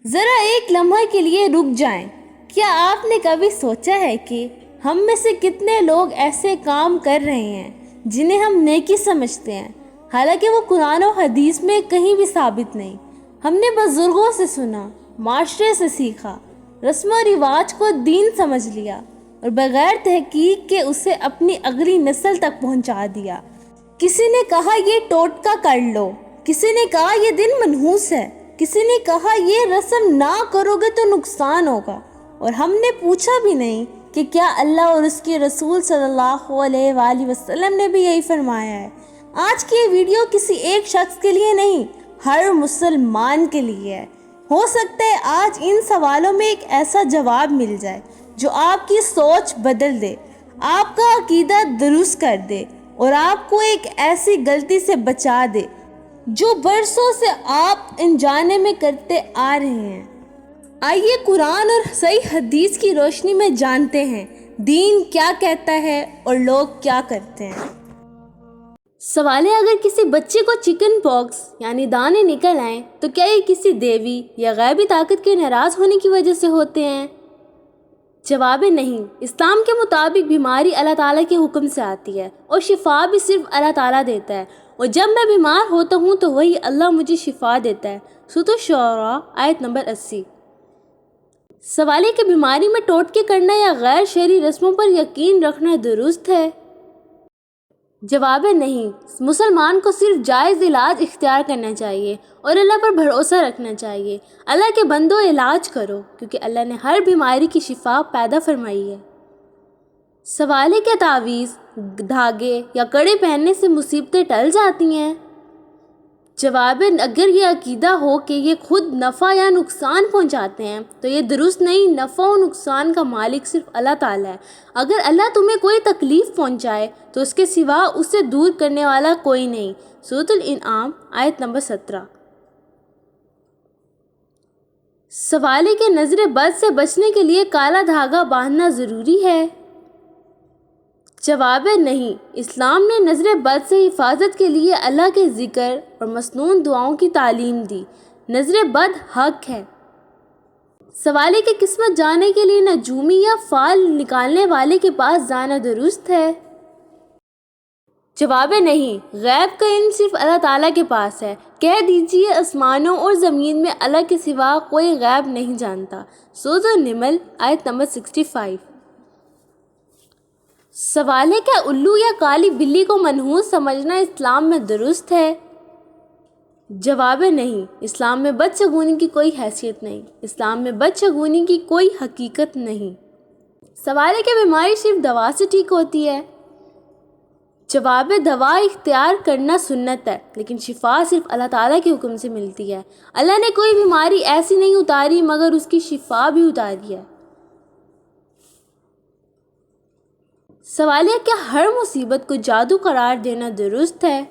ذرا ایک لمحہ کے لیے رک جائیں۔ کیا آپ نے کبھی سوچا ہے کہ ہم میں سے کتنے لوگ ایسے کام کر رہے ہیں جنہیں ہم نیکی سمجھتے ہیں، حالانکہ وہ قرآن و حدیث میں کہیں بھی ثابت نہیں؟ ہم نے بزرگوں سے سنا، معاشرے سے سیکھا، رسم و رواج کو دین سمجھ لیا اور بغیر تحقیق کے اسے اپنی اگلی نسل تک پہنچا دیا۔ کسی نے کہا یہ ٹوٹکا کر لو، کسی نے کہا یہ دن منحوس ہے، کسی نے کہا یہ رسم نہ کرو گے تو نقصان ہوگا، اور ہم نے پوچھا بھی نہیں کہ کیا اللہ اور اس کے رسول صلی اللہ علیہ وآلہ وسلم نے بھی یہی فرمایا ہے۔ آج کی یہ ویڈیو کسی ایک شخص کے لیے نہیں، ہر مسلمان کے لیے ہے۔ ہو سکتا ہے آج ان سوالوں میں ایک ایسا جواب مل جائے جو آپ کی سوچ بدل دے، آپ کا عقیدہ درست کر دے اور آپ کو ایک ایسی غلطی سے بچا دے جو برسوں سے آپ انجانے میں کرتے آ رہے ہیں۔ آئیے قرآن اور صحیح حدیث کی روشنی میں جانتے ہیں دین کیا کہتا ہے اور لوگ کیا کرتے ہیں۔ سوال ہے، اگر کسی بچے کو چکن پاکس یعنی دانے نکل آئیں تو کیا یہ کسی دیوی یا غیبی طاقت کے ناراض ہونے کی وجہ سے ہوتے ہیں؟ جواب ہے نہیں۔ اسلام کے مطابق بیماری اللہ تعالیٰ کے حکم سے آتی ہے اور شفا بھی صرف اللہ تعالیٰ دیتا ہے، اور جب میں بیمار ہوتا ہوں تو وہی اللہ مجھے شفا دیتا ہے۔ سورۃ الشعراء آیت نمبر 80۔ سوال ہے کہ بیماری میں ٹوٹکے کرنا یا غیر شرعی رسموں پر یقین رکھنا درست ہے؟ جواب ہے نہیں۔ مسلمان کو صرف جائز علاج اختیار کرنا چاہیے اور اللہ پر بھروسہ رکھنا چاہیے۔ اللہ کے بندو علاج کرو، کیونکہ اللہ نے ہر بیماری کی شفا پیدا فرمائی ہے۔ سوال ہے، کیا تعویذ، دھاگے یا کڑے پہننے سے مصیبتیں ٹل جاتی ہیں؟ جواب ہے، اگر یہ عقیدہ ہو کہ یہ خود نفع یا نقصان پہنچاتے ہیں تو یہ درست نہیں۔ نفع و نقصان کا مالک صرف اللہ تعالیٰ ہے۔ اگر اللہ تمہیں کوئی تکلیف پہنچائے تو اس کے سوا اسے دور کرنے والا کوئی نہیں۔ سورۃ الانعام آیت نمبر 17۔ سوال ہے کہ نظر بد سے بچنے کے لیے کالا دھاگا باندھنا ضروری ہے؟ جواب ہے نہیں۔ اسلام نے نظر بد سے حفاظت کے لیے اللہ کے ذکر اور مسنون دعاؤں کی تعلیم دی۔ نظر بد حق ہے۔ سوال ہے کہ قسمت جاننے کے لیے نجومی یا فال نکالنے والے کے پاس جانا درست ہے؟ جواب ہے نہیں۔ غیب کا علم صرف اللہ تعالیٰ کے پاس ہے۔ کہہ دیجئے آسمانوں اور زمین میں اللہ کے سوا کوئی غیب نہیں جانتا۔ سورۃ النمل آیت نمبر 65۔ سوال ہے، کیا الو یا کالی بلی کو منحوس سمجھنا اسلام میں درست ہے؟ جواب ہے نہیں۔ اسلام میں بدشگونی کی کوئی حیثیت نہیں۔ اسلام میں بدشگونی کی کوئی حقیقت نہیں۔ سوال ہے کہ بیماری صرف دوا سے ٹھیک ہوتی ہے؟ جواب ہے، دوا اختیار کرنا سنت ہے، لیکن شفا صرف اللہ تعالیٰ کے حکم سے ملتی ہے۔ اللہ نے کوئی بیماری ایسی نہیں اتاری مگر اس کی شفا بھی اتاری ہے۔ سوال ہے، کیا ہر مصیبت کو جادو قرار دینا درست ہے؟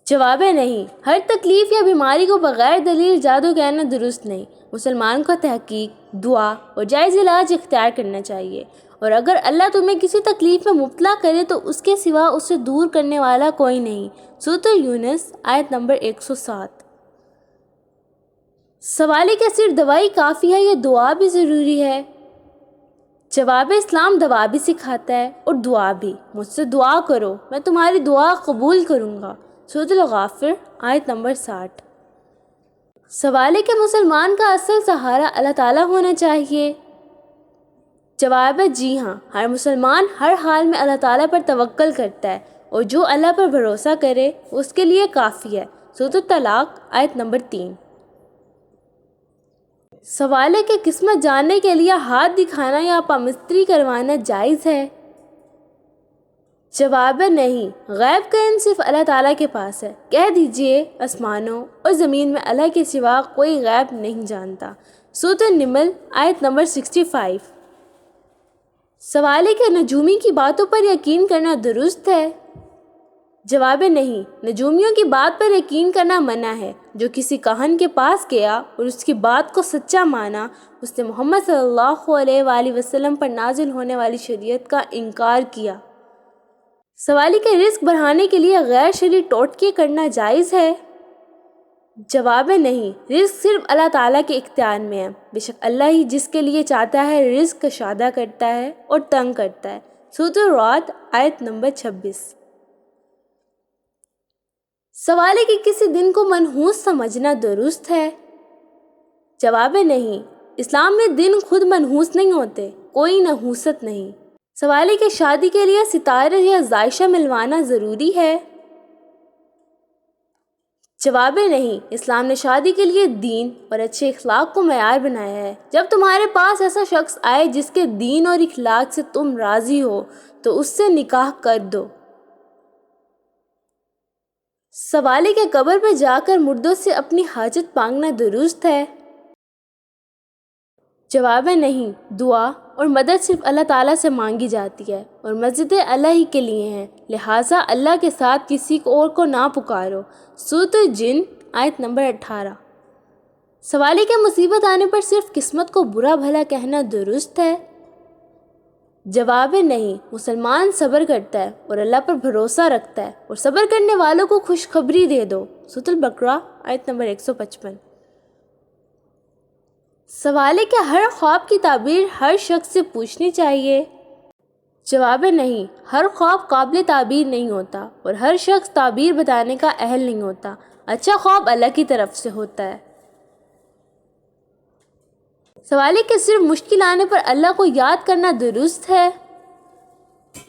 جواب ہے نہیں۔ ہر تکلیف یا بیماری کو بغیر دلیل جادو کہنا درست نہیں۔ مسلمان کو تحقیق، دعا اور جائز علاج اختیار کرنا چاہیے، اور اگر اللہ تمہیں کسی تکلیف میں مبتلا کرے تو اس کے سوا اسے دور کرنے والا کوئی نہیں۔ سورۃ یونس آیت نمبر 107۔ سوال ہے، کیا صرف دوائی کافی ہے یا دعا بھی ضروری ہے؟ جواب اسلام دوا بھی سکھاتا ہے اور دعا بھی۔ مجھ سے دعا کرو، میں تمہاری دعا قبول کروں گا۔ سورۃ الغافر آیت نمبر 60۔ سوال ہے کہ مسلمان کا اصل سہارا اللہ تعالیٰ ہونا چاہیے؟ جواب ہے جی ہاں۔ ہر مسلمان ہر حال میں اللہ تعالیٰ پر توکل کرتا ہے، اور جو اللہ پر بھروسہ کرے اس کے لیے کافی ہے۔ سورۃ الطلاق آیت نمبر 3۔ سوال ہے کہ قسمت جاننے کے لیے ہاتھ دکھانا یا پامستری کروانا جائز ہے؟ جواب ہے نہیں۔ غیب کا علم صرف اللہ تعالیٰ کے پاس ہے۔ کہہ دیجئے آسمانوں اور زمین میں اللہ کے سوا کوئی غیب نہیں جانتا۔ سورۃ النمل آیت نمبر 65۔ سوال ہے کہ نجومی کی باتوں پر یقین کرنا درست ہے؟ جواب ہے نہیں۔ نجومیوں کی بات پر یقین کرنا منع ہے۔ جو کسی کاہن کے پاس گیا اور اس کی بات کو سچا مانا، اس نے محمد صلی اللہ علیہ وآلہ وسلم پر نازل ہونے والی شریعت کا انکار کیا۔ سوال ہے کہ رزق بڑھانے کے لیے غیر شرعی ٹوٹکے کرنا جائز ہے؟ جواب ہے نہیں، رزق صرف اللہ تعالیٰ کے اختیار میں ہے، بے شک اللہ ہی جس کے لیے چاہتا ہے رزق کشادہ کرتا ہے اور تنگ کرتا ہے۔ سورۃ الرعد آیت نمبر 26۔ سوال ہے کہ کسی دن کو منحوس سمجھنا درست ہے؟ جواب ہے نہیں، اسلام میں دن خود منحوس نہیں ہوتے، کوئی نحوست نہیں۔ سوال ہے کہ شادی کے لیے ستارہ یا ذائشہ ملوانا ضروری ہے؟ جواب ہے نہیں، اسلام نے شادی کے لیے دین اور اچھے اخلاق کو معیار بنایا ہے۔ جب تمہارے پاس ایسا شخص آئے جس کے دین اور اخلاق سے تم راضی ہو تو اس سے نکاح کر دو۔ سوال ہے کہ قبر پہ جا کر مردوں سے اپنی حاجت مانگنا درست ہے؟ جواب ہے نہیں، دعا اور مدد صرف اللہ تعالیٰ سے مانگی جاتی ہے اور مسجدیں اللہ ہی کے لیے ہیں، لہٰذا اللہ کے ساتھ کسی اور کو نہ پکارو۔ سورۃ الجن آیت نمبر 18۔ سوال ہے کہ مصیبت آنے پر صرف قسمت کو برا بھلا کہنا درست ہے؟ جواب ہے نہیں، مسلمان صبر کرتا ہے اور اللہ پر بھروسہ رکھتا ہے، اور صبر کرنے والوں کو خوشخبری دے دو۔ سورۃ البقرہ آیت نمبر 155۔ سوال ہے کہ ہر خواب کی تعبیر ہر شخص سے پوچھنی چاہیے؟ جواب ہے نہیں، ہر خواب قابل تعبیر نہیں ہوتا اور ہر شخص تعبیر بتانے کا اہل نہیں ہوتا۔ اچھا خواب اللہ کی طرف سے ہوتا ہے۔ سوال ہے کہ صرف مشکل آنے پر اللہ کو یاد کرنا درست ہے؟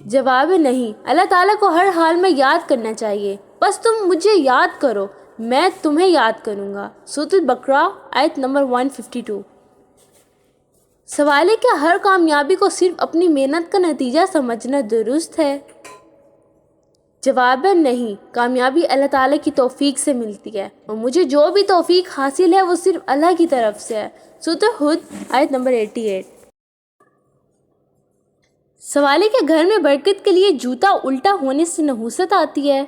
جواب ہے نہیں، اللہ تعالیٰ کو ہر حال میں یاد کرنا چاہیے، بس تم مجھے یاد کرو، میں تمہیں یاد کروں گا۔ سورۃ البقرہ آیت نمبر 152۔ سوال ہے کہ ہر کامیابی کو صرف اپنی محنت کا نتیجہ سمجھنا درست ہے؟ جواب ہے نہیں، کامیابی اللہ تعالیٰ کی توفیق سے ملتی ہے اور مجھے جو بھی توفیق حاصل ہے وہ صرف اللہ کی طرف سے ہے۔ سورۃ ہود آیت نمبر 88۔ سوال ہے کہ گھر میں برکت کے لیے جوتا الٹا ہونے سے نحوست آتی ہے؟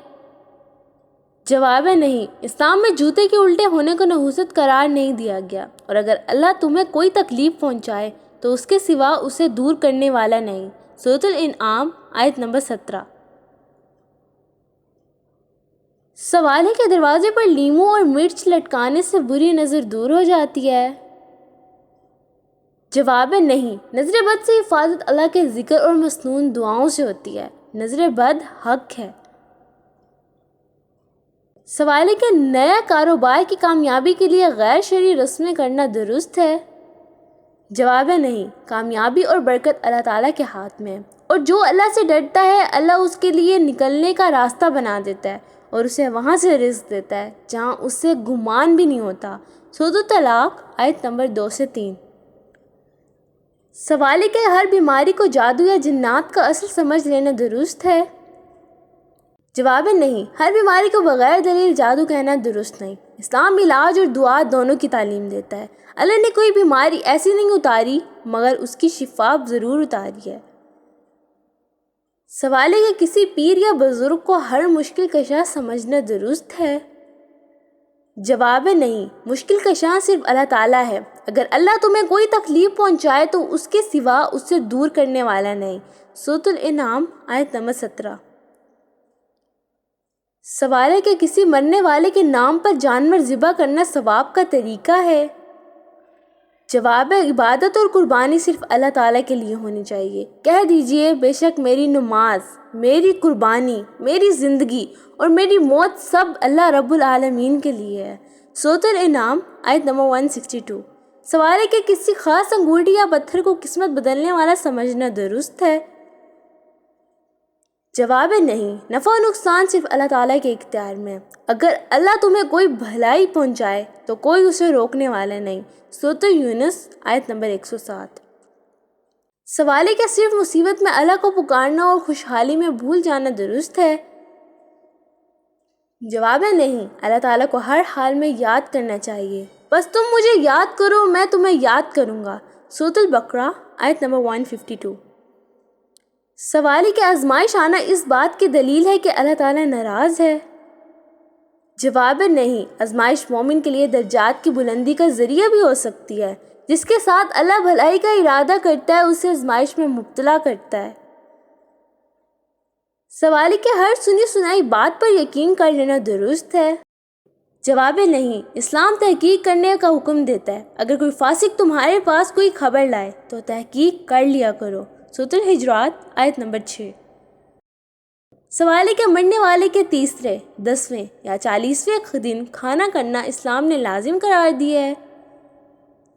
جواب ہے نہیں، اسلام میں جوتے کے الٹے ہونے کو نحوست قرار نہیں دیا گیا، اور اگر اللہ تمہیں کوئی تکلیف پہنچائے تو اس کے سوا اسے دور کرنے والا نہیں۔ سورۃ الانعام آیت نمبر 17۔ سوال ہے کہ دروازے پر لیموں اور مرچ لٹکانے سے بری نظر دور ہو جاتی ہے؟ جواب ہے نہیں، نظر بد سے حفاظت اللہ کے ذکر اور مسنون دعاؤں سے ہوتی ہے، نظر بد حق ہے۔ سوال ہے کہ نیا کاروبار کی کامیابی کے لیے غیر شرعی رسمیں کرنا درست ہے؟ جواب ہے نہیں، کامیابی اور برکت اللہ تعالیٰ کے ہاتھ میں ہے، اور جو اللہ سے ڈرتا ہے اللہ اس کے لیے نکلنے کا راستہ بنا دیتا ہے اور اسے وہاں سے رزق دیتا ہے جہاں اس سے گمان بھی نہیں ہوتا۔ سورۃ الطلاق آیت نمبر 2 سے 3۔ سوال ہے کہ ہر بیماری کو جادو یا جنات کا اثر سمجھ لینا درست ہے؟ جواب ہے نہیں، ہر بیماری کو بغیر دلیل جادو کہنا درست نہیں۔ اسلام علاج اور دعا دونوں کی تعلیم دیتا ہے۔ اللہ نے کوئی بیماری ایسی نہیں اتاری مگر اس کی شفا ضرور اتاری ہے۔ سوال ہے کہ کسی پیر یا بزرگ کو ہر مشکل کشا سمجھنا درست ہے؟ جواب ہے نہیں، مشکل کشاں صرف اللہ تعالیٰ ہے، اگر اللہ تمہیں کوئی تکلیف پہنچائے تو اس کے سوا اس سے دور کرنے والا نہیں۔ سورۃ الانعام آیت نمبر 17۔ سوال ہے کہ کسی مرنے والے کے نام پر جانور ذبح کرنا ثواب کا طریقہ ہے؟ جواب ہے عبادت اور قربانی صرف اللہ تعالیٰ کے لیے ہونی چاہیے۔ کہہ دیجئے بے شک میری نماز، میری قربانی، میری زندگی اور میری موت سب اللہ رب العالمین کے لیے ہے۔ سورۃ الانعام آیت نمبر 162۔ سوال ہے کہ کسی خاص انگوٹھی یا پتھر کو قسمت بدلنے والا سمجھنا درست ہے؟ جواب ہے نہیں، نفع و نقصان صرف اللہ تعالیٰ کے اختیار میں ہے، اگر اللہ تمہیں کوئی بھلائی پہنچائے تو کوئی اسے روکنے والا نہیں۔ سورۃ یونس آیت نمبر 107۔ سوال ہے کہ صرف مصیبت میں اللہ کو پکارنا اور خوشحالی میں بھول جانا درست ہے؟ جواب ہے نہیں، اللہ تعالیٰ کو ہر حال میں یاد کرنا چاہیے، بس تم مجھے یاد کرو میں تمہیں یاد کروں گا۔ سورۃ البقرہ آیت نمبر 152۔ سوال ہے کہ آزمائش آنا اس بات کی دلیل ہے کہ اللہ تعالیٰ ناراض ہے؟ جواب ہے نہیں، آزمائش مومن کے لیے درجات کی بلندی کا ذریعہ بھی ہو سکتی ہے۔ جس کے ساتھ اللہ بھلائی کا ارادہ کرتا ہے اسے آزمائش میں مبتلا کرتا ہے۔ سوال ہے کہ ہر سنی سنائی بات پر یقین کر لینا درست ہے؟ جواب ہے نہیں، اسلام تحقیق کرنے کا حکم دیتا ہے۔ اگر کوئی فاسق تمہارے پاس کوئی خبر لائے تو تحقیق کر لیا کرو۔ سورۃ الحجرات آیت نمبر 6۔ سوال ہے کہ مرنے والے کے تیسرے، 10ویں یا 40ویں دن کھانا کرنا اسلام نے لازم قرار دیا ہے؟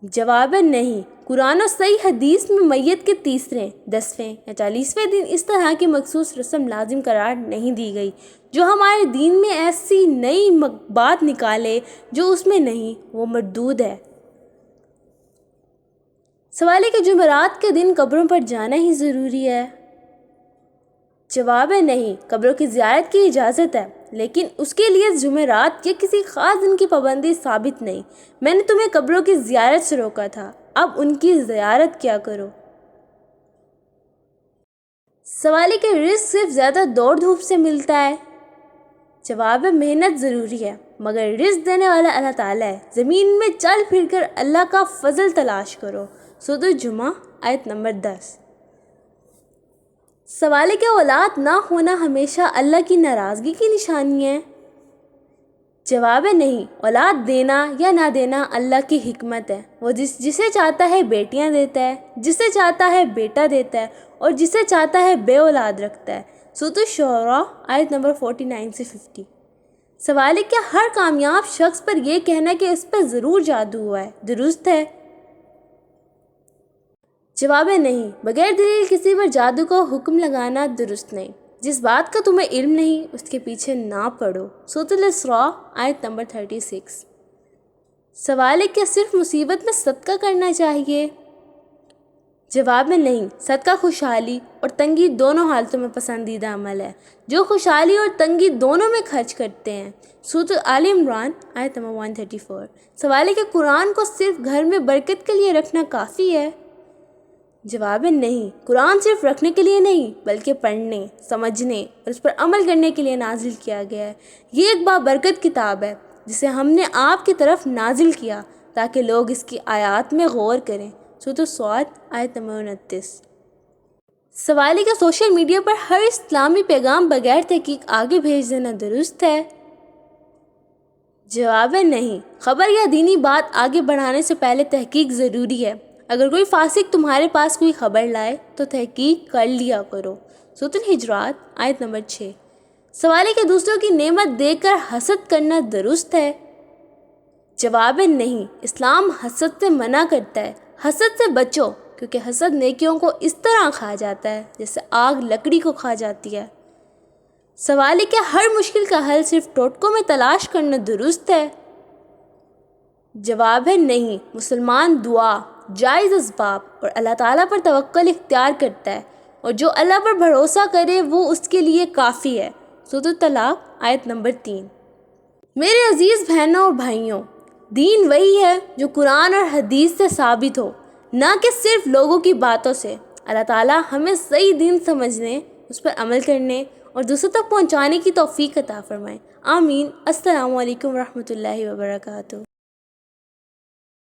جواب ہے نہیں، قرآن و صحیح حدیث میں میت کے تیسرے، 10ویں یا 40ویں دن اس طرح کی مخصوص رسم لازم قرار نہیں دی گئی۔ جو ہمارے دین میں ایسی نئی بات نکالے جو اس میں نہیں، وہ مردود ہے۔ سوال ہے کہ جمعرات کے دن قبروں پر جانا ہی ضروری ہے؟ جواب ہے نہیں، قبروں کی زیارت کی اجازت ہے، لیکن اس کے لیے جمعرات یا کسی خاص دن کی پابندی ثابت نہیں۔ میں نے تمہیں قبروں کی زیارت سے روکا تھا، اب ان کی زیارت کیا کرو۔ سوال ہے کہ رزق صرف زیادہ دوڑ دھوپ سے ملتا ہے؟ جواب ہے محنت ضروری ہے، مگر رزق دینے والا اللہ تعالیٰ ہے۔ زمین میں چل پھر کر اللہ کا فضل تلاش کرو۔ سورۃ الجمعہ آیت نمبر 10۔ سوال ہے کہ اولاد نہ ہونا ہمیشہ اللہ کی ناراضگی کی نشانی ہے؟ جواب ہے نہیں، اولاد دینا یا نہ دینا اللہ کی حکمت ہے۔ وہ جسے چاہتا ہے بیٹیاں دیتا ہے، جسے چاہتا ہے بیٹا دیتا ہے، اور جسے چاہتا ہے بے اولاد رکھتا ہے۔ سورۃ الشعراء آیت نمبر 49 سے 50۔ سوال ہے کہ ہر کامیاب شخص پر یہ کہنا کہ اس پر ضرور جادو ہوا ہے درست ہے؟ جواب ہے نہیں، بغیر دلیل کسی پر جادو کا حکم لگانا درست نہیں۔ جس بات کا تمہیں علم نہیں اس کے پیچھے نہ پڑو۔ سورۃ الاسراء آیت نمبر 36۔ سوال ہے کہ صرف مصیبت میں صدقہ کرنا چاہیے؟ جواب میں نہیں، صدقہ خوشحالی اور تنگی دونوں حالتوں میں پسندیدہ عمل ہے۔ جو خوشحالی اور تنگی دونوں میں خرچ کرتے ہیں۔ سورۃ آل عمران آیت نمبر 134۔ سوال ہے کہ قرآن کو صرف گھر میں برکت کے لیے رکھنا کافی ہے؟ جواب ہے نہیں، قرآن صرف رکھنے کے لیے نہیں بلکہ پڑھنے، سمجھنے اور اس پر عمل کرنے کے لیے نازل کیا گیا ہے۔ یہ ایک بابرکت کتاب ہے جسے ہم نے آپ کی طرف نازل کیا تاکہ لوگ اس کی آیات میں غور کریں۔ سورۃ الصاد آیت نمبر 29۔ سوال ہے کہ سوشل میڈیا پر ہر اسلامی پیغام بغیر تحقیق آگے بھیج دینا درست ہے؟ جواب ہے نہیں، خبر یا دینی بات آگے بڑھانے سے پہلے تحقیق ضروری ہے۔ اگر کوئی فاسق تمہارے پاس کوئی خبر لائے تو تحقیق کر لیا کرو۔ سورۃ الحجرات آیت نمبر 6۔ سوال ہے کہ دوسروں کی نعمت دیکھ کر حسد کرنا درست ہے؟ جواب ہے نہیں، اسلام حسد سے منع کرتا ہے۔ حسد سے بچو کیونکہ حسد نیکیوں کو اس طرح کھا جاتا ہے جیسے آگ لکڑی کو کھا جاتی ہے۔ سوال ہے کہ ہر مشکل کا حل صرف ٹوٹکوں میں تلاش کرنا درست ہے؟ جواب ہے نہیں، مسلمان دعا، جائز اسباب اور اللہ تعالیٰ پر توکل اختیار کرتا ہے، اور جو اللہ پر بھروسہ کرے وہ اس کے لیے کافی ہے۔ سورۃ الطلاق آیت نمبر 3۔ میرے عزیز بہنوں اور بھائیوں، دین وہی ہے جو قرآن اور حدیث سے ثابت ہو، نہ کہ صرف لوگوں کی باتوں سے۔ اللہ تعالیٰ ہمیں صحیح دین سمجھنے، اس پر عمل کرنے اور دوسروں تک پہنچانے کی توفیق عطا فرمائے۔ آمین۔ السلام علیکم ورحمۃ اللہ وبرکاتہ۔